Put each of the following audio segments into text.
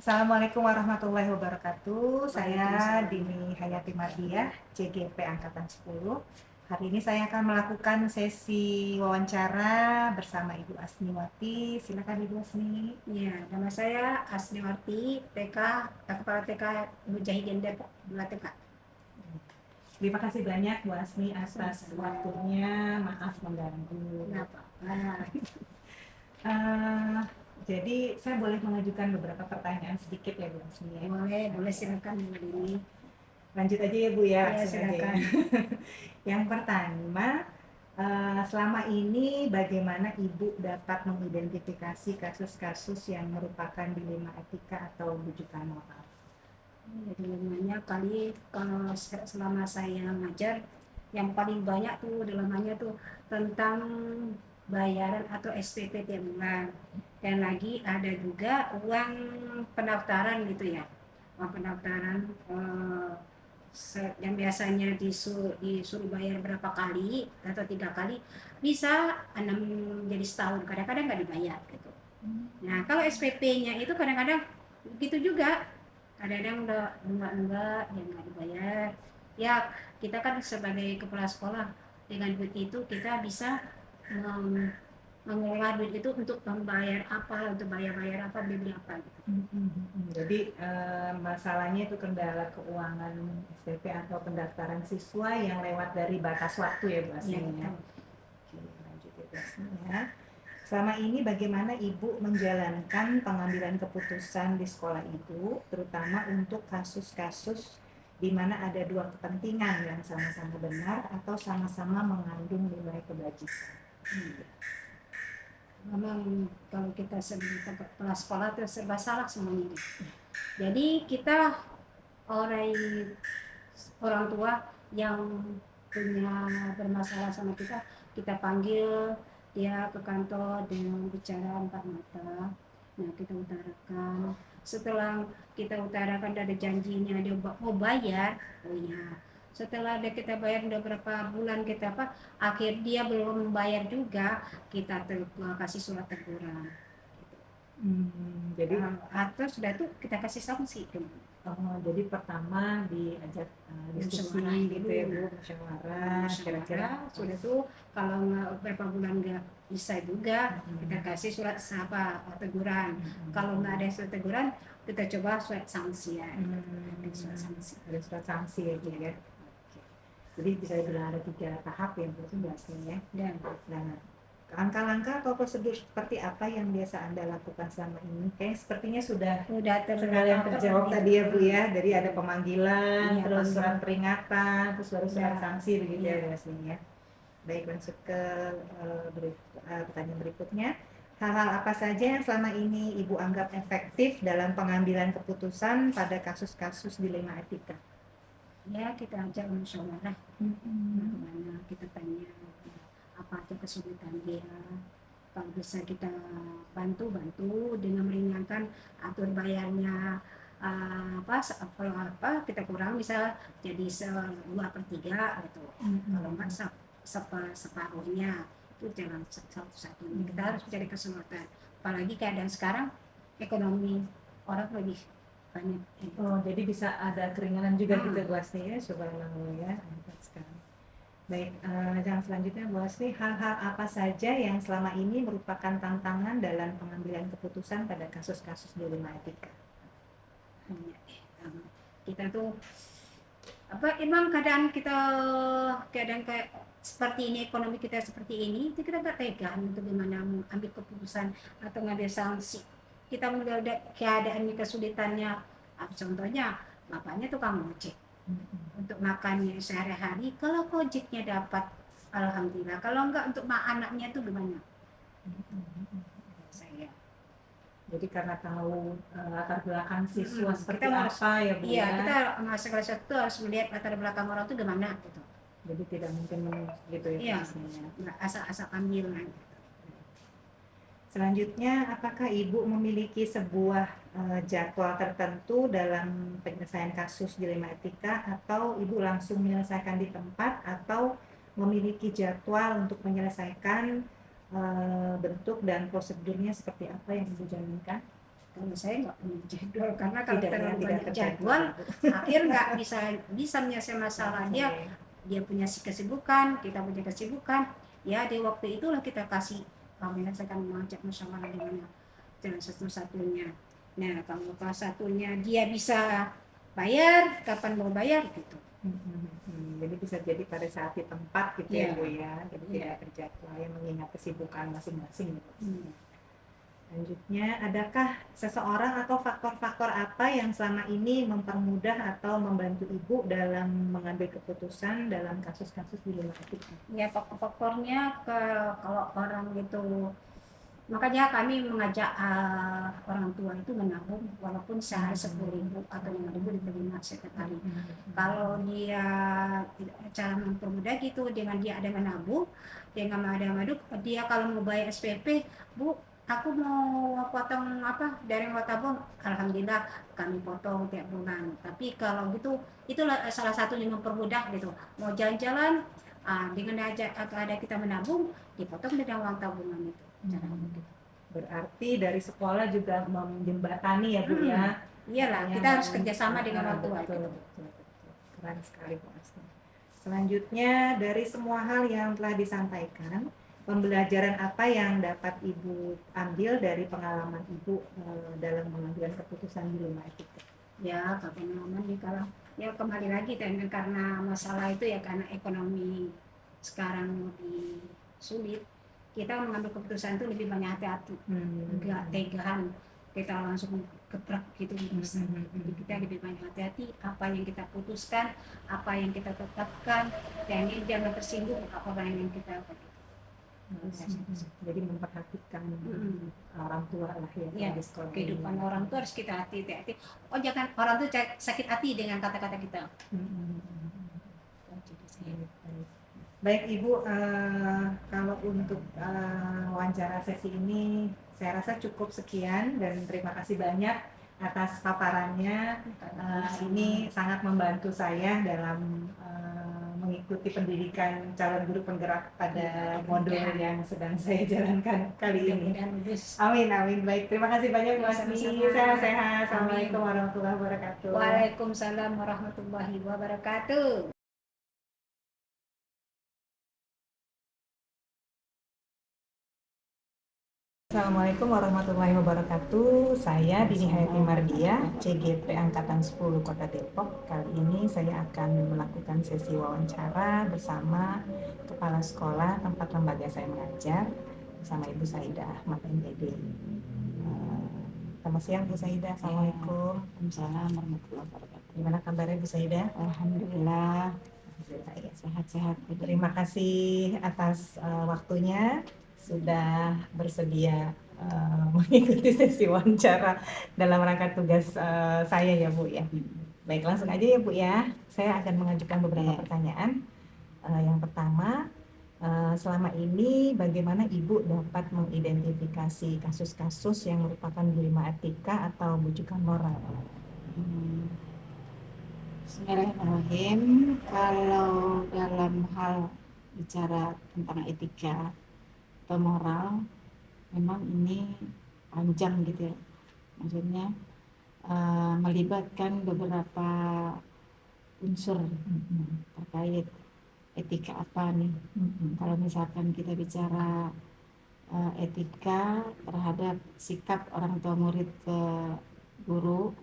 Assalamualaikum warahmatullahi wabarakatuh. Saya Waalaikumsalam. Dini Hayati Mardiah, CGP Angkatan 10. Hari ini saya akan melakukan sesi wawancara bersama Ibu Asniwati. Silakan Ibu Asni. Ya, nama saya Asniwarti, TK, Kepala TK Mujahidin Depok, Jawa Tengah. Terima kasih banyak Bu Asni atas Sama-sama. waktunya. Maaf mengganggu. Nggak apa-apa. Eh, jadi saya boleh mengajukan beberapa pertanyaan sedikit ya Bu Asni ya. Boleh silakan Bu Dini. Lanjut aja ya Bu ya. Ya, Langsung aja ya. silakan. Yang pertama, selama ini bagaimana Ibu dapat mengidentifikasi kasus-kasus yang merupakan dilema etika atau rujukan moral? Jadi dilemanya kali kalau selama saya ngajar, yang paling banyak tuh dilemanya tuh tentang bayaran atau SPP tiap bulan. Dan lagi ada juga uang pendaftaran gitu ya. Uang pendaftaran yang biasanya disuruh bayar berapa kali atau 3 kali bisa 6 jadi setahun, kadang-kadang nggak dibayar gitu. Nah kalau SPP-nya itu kadang-kadang begitu juga, kadang-kadang udah enggak yang nggak dibayar. Ya kita kan sebagai kepala sekolah, dengan duit itu kita bisa mengelola duit itu untuk membayar apa, untuk bayar apa, beli apa gitu. Jadi masalahnya itu kendala keuangan SPP atau pendaftaran siswa yang lewat dari batas waktu ya Bu Asni ya. Oke, lanjut ya Bu Asni ya. Selama ini bagaimana Ibu menjalankan pengambilan keputusan di sekolah itu, terutama untuk kasus-kasus di mana ada dua kepentingan yang sama-sama benar atau sama-sama mengandung nilai kebajikan? Memang kalau kita sebagai kepala sekolah itu serba salah semuanya. Jadi kita orang orang tua yang punya bermasalah sama kita, kita panggil dia ke kantor dengan bicara empat mata. Nah kita utarakan, setelah kita utarakan ada janjinya dia mau bayar, oh ya setelah ada kita bayar udah berapa bulan kita akhir dia belum membayar juga, kita kasih surat teguran. Jadi Atau sudah itu kita kasih sanksi. jadi pertama diajak diskusi gitu ya Bu, musyawarah, kira-kira Sudah tuh kalau berapa bulan nggak bisa juga, kita kasih surat teguran. Kalau nggak ada surat teguran, kita coba surat sanksi ya. Surat sanksi. ada surat sanksi ya Bu ya. Jadi bisa dibilang ada 3 tahap ya Bu ya. Dan Nah, langkah-langkah atau prosedur seperti apa yang biasa Anda lakukan selama ini? Kayaknya sepertinya sudah sekalian terjawab tadi ya Bu ya. Dari ada pemanggilan, terus surat peringatan, terus baru surat sanksi begitu ya Bu ya. Baik, masuk ke pertanyaan berikutnya. Hal-hal apa saja yang selama ini Ibu anggap efektif dalam pengambilan keputusan pada kasus-kasus dilema etika? ya kita ajak musyawarah, bagaimana kita tanya apa aja kesulitan dia, kalau bisa kita bantu dengan meringankan, atur bayarnya kalau kita kurang bisa jadi 2/3 gitu. Kalau nggak separuhnya, itu jangan satu-satunya. Kita harus mencari kesempatan, apalagi keadaan sekarang ekonomi orang lebih banyak. Jadi bisa ada keringanan juga gitu Bu Asni ya, subhanallah ya. Sekarang. Baik, yang selanjutnya Bu Asni, hal-hal apa saja yang selama ini merupakan tantangan dalam pengambilan keputusan pada kasus-kasus dilema etika? Kita tuh emang keadaan kayak seperti ini, ekonomi kita seperti ini, itu kita nggak tega untuk gimana ambil keputusan atau ngambil sanksi. Kita melihat keadaannya, kesulitannya. Contohnya bapaknya tukang ojek, untuk makannya sehari-hari. Kalau ojeknya dapat, alhamdulillah. Kalau enggak, untuk anaknya tuh gimana? Saya. Jadi karena tahu latar belakang siswa seperti kita apa ya Bu iya, ya. kita masuk kelas itu harus melihat latar belakang orang tuh gimana gitu. Jadi tidak mungkin gitu ya. Iya, nggak asal-asal ambil gitu. Selanjutnya, apakah Ibu memiliki sebuah jadwal tertentu dalam penyelesaian kasus dilema etika, atau Ibu langsung menyelesaikan di tempat, atau memiliki jadwal untuk menyelesaikan bentuk dan prosedurnya seperti apa yang Ibu jaminkan? Kalau saya nggak punya jadwal, karena kalau Tidak ya, terlalu tidak banyak terjadwal. jadwal, akhir nggak bisa menyelesaikan masalah. Oke. Dia punya kesibukan, kita punya kesibukan. Ya di waktu itulah kita kasih menyelesaikan, mengajak musyawarah dengan jalan satu-satunya. Nah kalau kelas satunya dia bisa bayar, kapan mau bayar gitu. Jadi bisa jadi pada saat di tempat gitu ya Iya. Bu ya, jadi Iya. tidak terjadwal ya, mengingat kesibukan masing-masing gitu. Hmm. Selanjutnya, adakah seseorang atau faktor-faktor apa yang selama ini mempermudah atau membantu Ibu dalam mengambil keputusan dalam kasus-kasus dilema etika? Ya faktor-faktornya kalau orang itu, makanya kami mengajak orang tua itu menabung walaupun sehari 10.000 atau 5.000 diterima setiap hari. Kalau dia cara mempermudah gitu, dengan dia ada menabung, dengan ada madu, dia kalau mau bayar SPP, Bu, aku mau potong dari mau tabung, alhamdulillah kami potong tiap bulan. Tapi kalau gitu, itulah salah satu yang mempermudah gitu. Mau jalan-jalan, dengan ada kita menabung, dipotong dari uang tabungan itu. Cara begitu. Berarti dari sekolah juga menjembatani ya Bu ya. Iyalah, kita harus kerjasama dengan orang tua. Betul. Keren sekali Bu Asni. Selanjutnya, dari semua hal yang telah disampaikan, pembelajaran apa yang dapat Ibu ambil dari pengalaman Ibu dalam mengambil keputusan dilema etika? Ya, pengalaman kalau ya kembali lagi karena masalah itu ya, karena ekonomi sekarang lebih sulit, kita mengambil keputusan itu lebih banyak hati-hati, enggak tegaan kita langsung gebrak gitu bisa. Jadi kita lebih banyak hati-hati apa yang kita putuskan, apa yang kita tetapkan, dan ini jangan tersinggung apa yang kita Jadi memperhatikan orang tua lah ya, di sekolah. Kehidupan orang tua harus kita hati-hati. Oh jangan orang tua sakit hati dengan kata-kata kita. Baik Ibu, kalau untuk wawancara sesi ini saya rasa cukup sekian dan terima kasih banyak atas paparannya. Ini sangat membantu saya dalam mengikuti pendidikan calon guru penggerak pada modul yang sedang saya jalankan kali ini. Amin. Baik, terima kasih banyak Bu Asni. Sehat-sehat. Assalamualaikum warahmatullahi wabarakatuh. Waalaikumsalam warahmatullahi wabarakatuh. Assalamualaikum warahmatullahi wabarakatuh. Saya Dini Hayati Mardia, CGP Angkatan 10 Kota Depok. Kali ini saya akan melakukan sesi wawancara bersama Kepala Sekolah tempat lembaga saya mengajar, bersama Ibu Saida Ahmad MPD. Selamat siang Bu Saida. Assalamualaikum. Waalaikumsalam warahmatullahi wabarakatuh. Gimana kabarnya Bu Saida? Alhamdulillah. Ya, Sehat-sehat. Terima kasih atas waktunya, sudah bersedia mengikuti sesi wawancara dalam rangka tugas saya ya Bu ya. Baik, langsung aja ya Bu ya. Saya akan mengajukan beberapa pertanyaan. Yang pertama, selama ini bagaimana Ibu dapat mengidentifikasi kasus-kasus yang merupakan dilema etika atau bujukan moral? Bismillahirrahmanirrahim. Kalau dalam hal bicara tentang etika atau moral, memang ini panjang gitu ya. Maksudnya melibatkan beberapa unsur terkait etika apa nih. Kalau misalkan kita bicara etika terhadap sikap orang tua murid ke guru,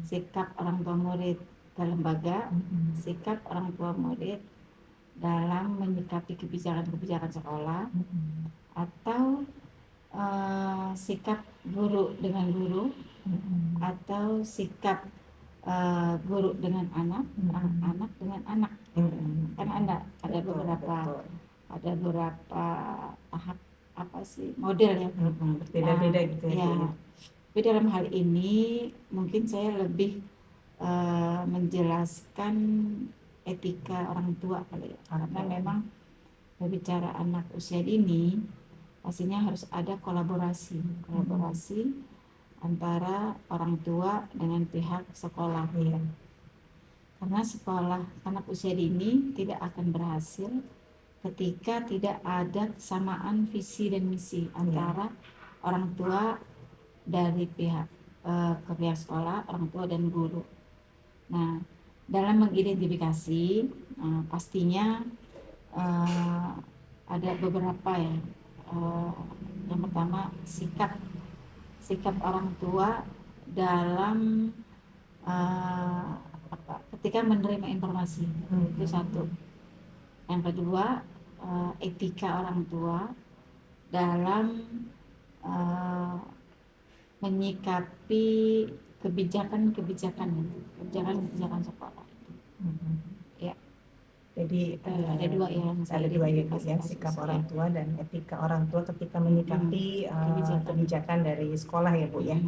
sikap orang tua murid ke lembaga, sikap orang tua murid dalam menyikapi kebijakan-kebijakan sekolah, atau sikap guru dengan guru, atau sikap guru dengan anak, anak dengan anak. Kan ada beberapa tahap model ya, Beda-beda gitu ya. Tapi dalam hal ini mungkin saya lebih menjelaskan etika orang tua kali ya, karena memang berbicara anak usia dini pastinya harus ada kolaborasi antara orang tua dengan pihak sekolah ya. Karena sekolah anak usia dini tidak akan berhasil ketika tidak ada kesamaan visi dan misi antara orang tua dari pihak ke pihak sekolah, orang tua dan guru. Nah, dalam mengidentifikasi pastinya ada beberapa ya. Yang pertama sikap orang tua dalam ketika menerima informasi, itu satu. Yang kedua, etika orang tua dalam menyikapi kebijakan sekolah. Ya. Jadi ada dua ya, ada dua ya, sikap orang tua dan etika orang tua ketika menyikapi kebijakan dari sekolah ya Bu ya.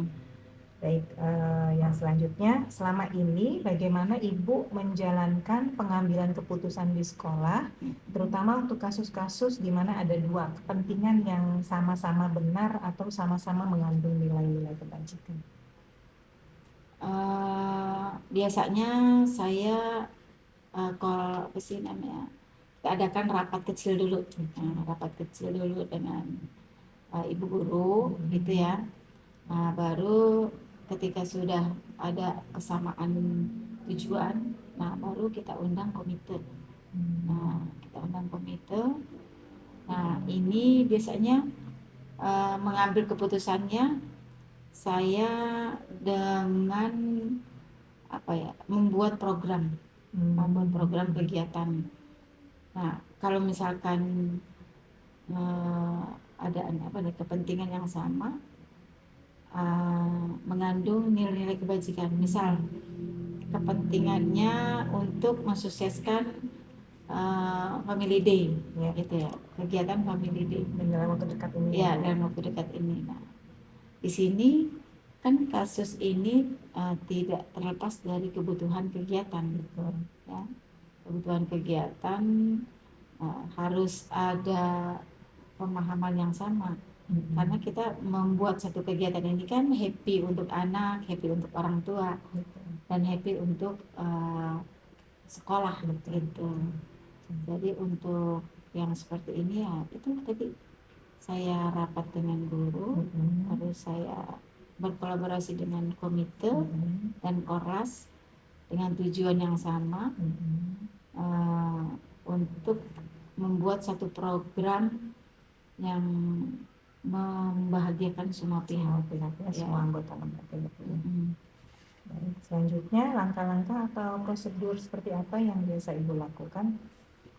Baik, yang selanjutnya, selama ini bagaimana Ibu menjalankan pengambilan keputusan di sekolah, terutama untuk kasus-kasus di mana ada dua kepentingan yang sama-sama benar atau sama-sama mengandung nilai-nilai kebajikan? Biasanya saya kalau apa sih namanya, kita adakan rapat kecil dulu dengan ibu guru gitu ya. Nah, baru ketika sudah ada kesamaan tujuan, nah baru kita undang komite. Nah, ini biasanya mengambil keputusannya saya dengan membuat program kegiatan. Nah, kalau misalkan ada kepentingan yang sama, mengandung nilai-nilai kebajikan. Misal kepentingannya untuk mensukseskan Family Day, ya gitu ya, kegiatan Family Day dalam waktu dekat ini. Ya, dalam waktu dekat ini. Nah, di sini kan kasus ini tidak terlepas dari kebutuhan kegiatan, gitu ya. Kebutuhan kegiatan harus ada pemahaman yang sama. Karena kita membuat satu kegiatan ini kan happy untuk anak, happy untuk orang tua, dan happy untuk sekolah gitu. Jadi untuk yang seperti ini ya itu tadi saya rapat dengan guru, lalu saya berkolaborasi dengan komite dan Korlas dengan tujuan yang sama, untuk membuat satu program yang membahagiakan semua pihak ya. Semua anggota lembaga. Baik, selanjutnya langkah-langkah atau prosedur seperti apa yang biasa Ibu lakukan?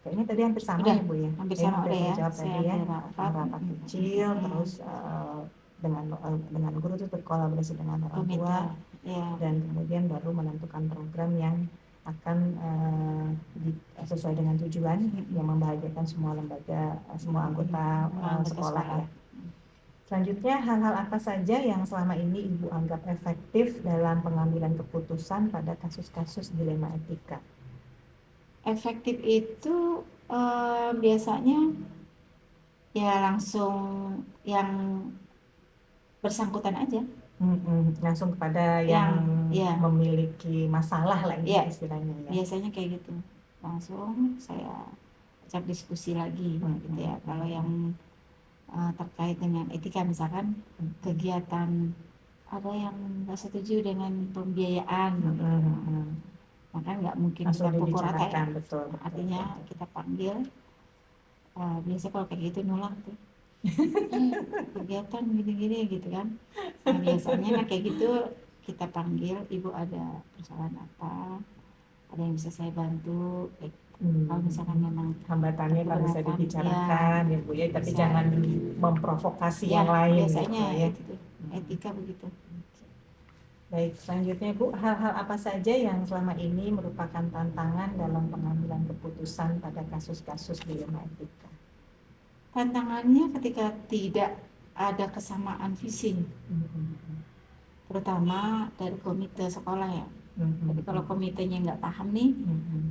Kayaknya tadi hampir sama ya Bu ya. Hampir sama ya. Tadi ya. Rapat kecil, terus dengan guru itu berkolaborasi dengan orang tua, dan kemudian baru menentukan program yang akan sesuai dengan tujuan yang membahagiakan semua lembaga, semua anggota sekolah ya. Selanjutnya, hal-hal apa saja yang selama ini Ibu anggap efektif dalam pengambilan keputusan pada kasus-kasus dilema etika? Efektif itu biasanya ya langsung yang bersangkutan aja. Langsung kepada yang memiliki masalah lah istilahnya ya. Biasanya kayak gitu, langsung saya ajak diskusi lagi gitu ya. Kalau yang terkait dengan etika, misalkan kegiatan ada yang nggak setuju dengan pembiayaan, maka nggak mungkin kita pukul rata ya. Betul. Artinya kita panggil, biasa kalau kayak gitu nolak tuh kegiatan gini-gini gitu kan. Nah, biasanya kayak gitu kita panggil, Ibu ada persoalan apa, ada yang bisa saya bantu. Kalau misalkan memang hambatannya kalau bisa dibicarakan ya Bu ya, tapi jangan memprovokasi yang lain. Biasanya gitu, etika begitu. Baik, selanjutnya Bu, hal-hal apa saja yang selama ini merupakan tantangan dalam pengambilan keputusan pada kasus-kasus dilema etika? Tantangannya ketika tidak ada kesamaan visi, terutama dari komite sekolah ya. Jadi kalau komitenya nggak paham nih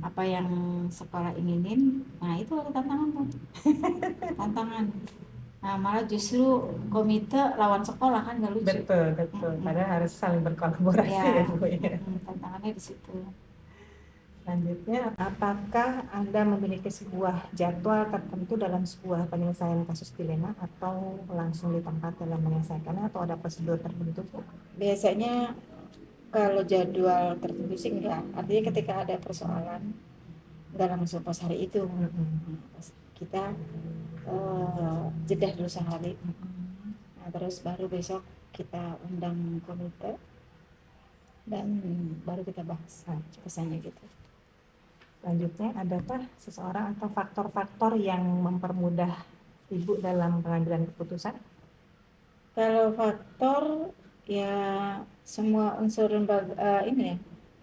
apa yang sekolah inginin, nah itu ada tantangan tuh. Tantangan. Nah, malah justru komite lawan sekolah kan nggak lucu. Betul. Padahal harus saling berkolaborasi ya Bu ya. Tantangannya di situ. Selanjutnya, apakah Anda memiliki sebuah jadwal tertentu dalam sebuah penyelesaian kasus dilema atau langsung di tempat dalam menyelesaikannya, atau ada prosedur tertentu Bu? biasanya kalau jadwal tertentu sih enggak. Artinya ketika ada persoalan enggak langsung pas hari itu. Pas kita jeda dulu sehari. Nah, terus baru besok kita undang komite dan baru kita bahas kesannya gitu. Selanjutnya, adakah seseorang atau faktor-faktor yang mempermudah Ibu dalam pengambilan keputusan? Kalau faktor ya semua unsur lembaga ini ya,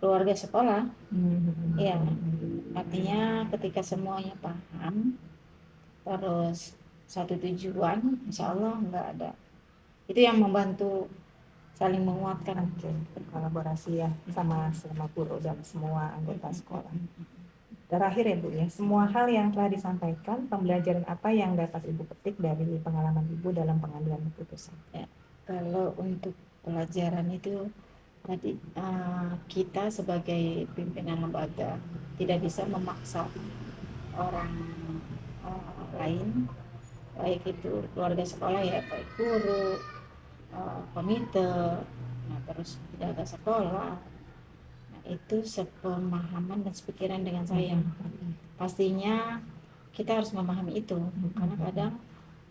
keluarga sekolah. Ya, artinya ketika semuanya paham, terus satu tujuan, insya Allah nggak ada. Itu yang membantu saling menguatkan. Oke, berkolaborasi ya sama guru dan semua anggota sekolah. Terakhir ya Bu ya, semua hal yang telah disampaikan, pembelajaran apa yang dapat Ibu petik dari pengalaman Ibu dalam pengambilan keputusan? Ya, kalau untuk pelajaran itu tadi kita sebagai pimpinan lembaga tidak bisa memaksa orang lain, baik itu keluarga sekolah ya, baik guru, komite, nah, terus penjaga sekolah. Nah, itu sepemahaman dan sepikiran dengan saya. Pastinya kita harus memahami itu, karena kadang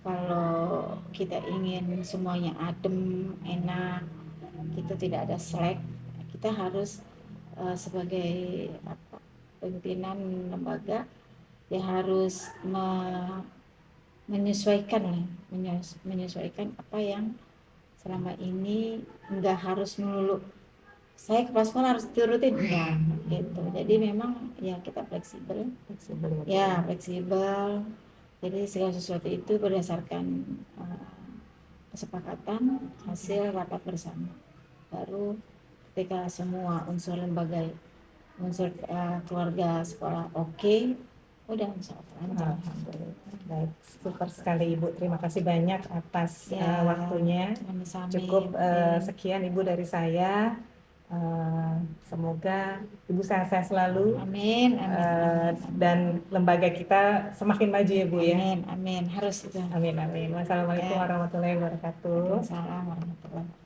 kalau kita ingin semuanya adem, enak, kita tidak ada slack, kita harus sebagai pimpinan lembaga ya harus menyesuaikan apa yang selama ini nggak harus melulu saya kepala sekolah harus turutin enggak gitu. Jadi memang ya kita fleksibel ya, fleksibel. Jadi segala sesuatu itu berdasarkan kesepakatan hasil rapat bersama. Baru ketika semua unsur lembaga, unsur keluarga sekolah oke, udah insya Allah. Alhamdulillah. Baik, super sekali Ibu. Terima kasih banyak atas Ya, waktunya. sama-sama. Cukup sekian Ibu dari saya. Semoga Ibu sehat-sehat selalu. Amin, amin. Dan lembaga kita semakin maju ya Bu ya. Amin, amin. Harus itu. Amin, amin. Wassalamualaikum Ya. warahmatullahi wabarakatuh. Waalaikumsalam warahmatullahi wabarakatuh.